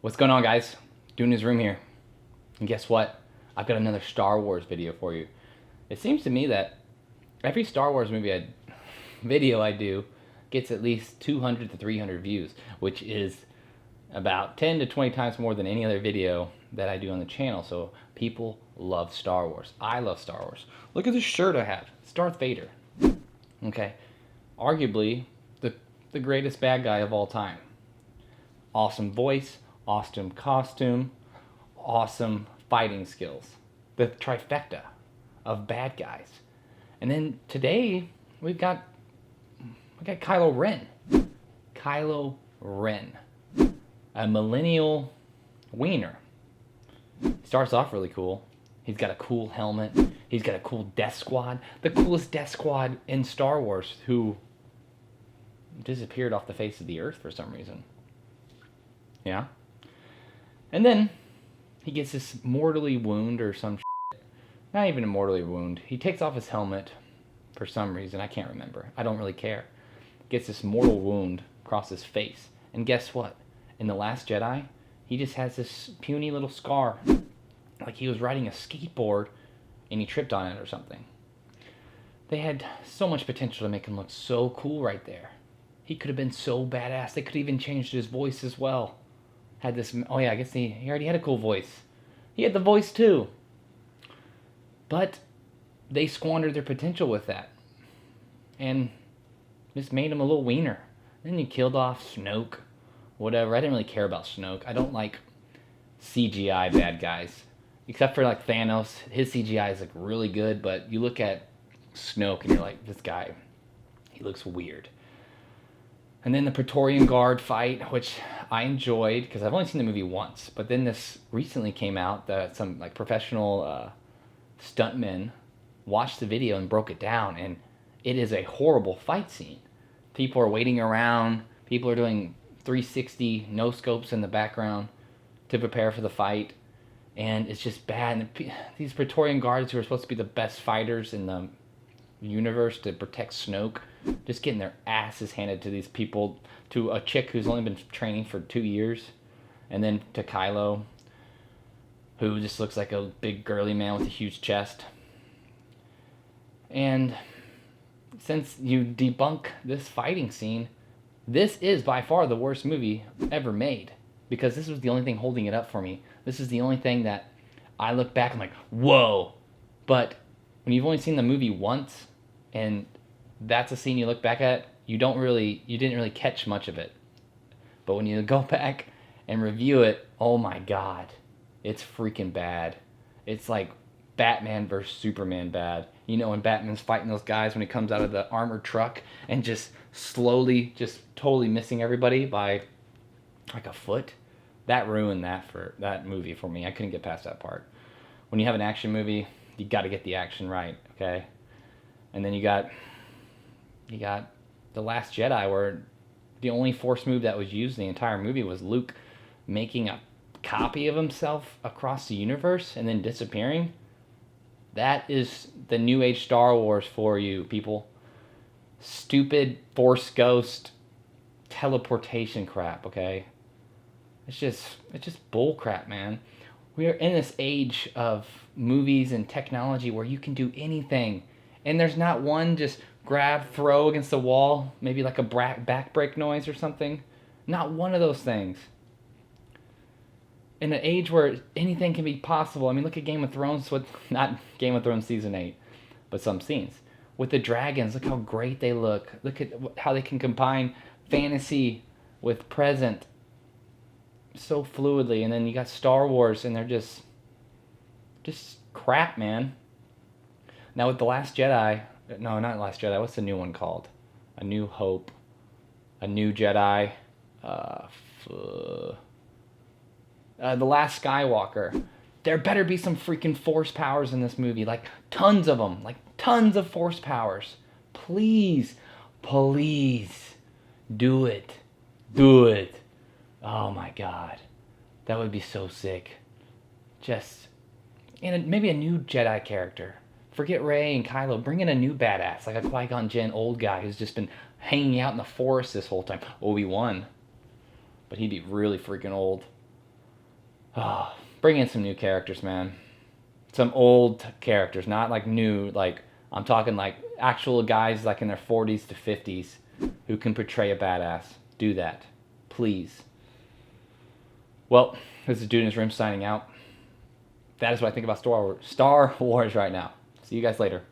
What's going on, guys? Doing his room here. And guess what? I've got another Star Wars video for you. It seems to me that every Star Wars video I do gets at least 200 to 300 views, which is about 10 to 20 times more than any other video that I do on the channel. So people love Star Wars. I love Star Wars. Look at this shirt I have. It's Darth Vader. Okay. Arguably the greatest bad guy of all time. Awesome voice, awesome costume, awesome fighting skills. The trifecta of bad guys. And then today we got Kylo Ren. Kylo Ren. A millennial wiener. Starts off really cool. He's got a cool helmet. He's got a cool death squad. The coolest death squad in Star Wars, who disappeared off the face of the earth for some reason. Yeah? And then he gets this mortally wound or some shit. Not even a mortally wound. He takes off his helmet for some reason. I can't remember. I don't really care. Gets this mortal wound across his face. And guess what? In The Last Jedi, he just has this puny little scar. Like he was riding a skateboard and he tripped on it or something. They had so much potential to make him look so cool right there. He could have been so badass. They could have even changed his voice as well. Had this, oh yeah, I guess he already had a cool voice. He had the voice too. But they squandered their potential with that. And just made him a little wiener. Then you killed off Snoke. Whatever. I didn't really care about Snoke. I don't like CGI bad guys. Except for like Thanos. His CGI is like really good. But you look at Snoke and you're like, this guy, he looks weird. And then the Praetorian Guard fight, which I enjoyed because I've only seen the movie once. But then this recently came out that some like professional stuntmen watched the video and broke it down, and it is a horrible fight scene. People are waiting around. People are doing 360 no scopes in the background to prepare for the fight, and it's just bad. And these Praetorian Guards, who are supposed to be the best fighters in the universe to protect Snoke, just getting their asses handed to these people, to a chick who's only been training for 2 years, and then to Kylo, who just looks like a big girly man with a huge chest. And since you debunk this fighting scene, this is by far the worst movie ever made, because this was the only thing holding it up for me. This is the only thing that I look back and I'm like, whoa. But when you've only seen the movie once, and that's a scene you look back at, you didn't really catch much of it. But when you go back and review it, oh my god, it's freaking bad. It's like Batman versus Superman bad. You know, when Batman's fighting those guys when he comes out of the armored truck and just slowly, just totally missing everybody by like a foot. That ruined that movie for me. I couldn't get past that part. When you have an action movie, you got to get the action right, okay? And then you got The Last Jedi, where the only force move that was used in the entire movie was Luke making a copy of himself across the universe and then disappearing. That is the new age Star Wars for you, people. Stupid force ghost teleportation crap, okay? It's just bull crap, man. We are in this age of movies and technology where you can do anything. And there's not one just grab, throw against the wall, maybe like a back break noise or something. Not one of those things. In an age where anything can be possible. I mean, look at Game of Thrones with, not Game of Thrones Season 8, but some scenes. With the dragons, look how great they look. Look at how they can combine fantasy with present so fluidly. And then you got Star Wars, and they're just crap, man. Now with The Last Jedi, no, not Last Jedi, what's the new one called? A New Hope, A New Jedi, The Last Skywalker. There better be some freaking force powers in this movie, like tons of them, like tons of force powers. Please, please, do it. Do it. Oh my god. That would be so sick. Just, and maybe a new Jedi character. Forget Rey and Kylo. Bring in a new badass, like a Qui-Gon Jinn old guy who's just been hanging out in the forest this whole time. Obi-Wan. But he'd be really freaking old. Oh, bring in some new characters, man. Some old characters, not like new, like I'm talking like actual guys like in their 40s to 50s who can portray a badass. Do that, please. Well, this is Dude in His Room signing out. That is what I think about Star Wars right now. See you guys later.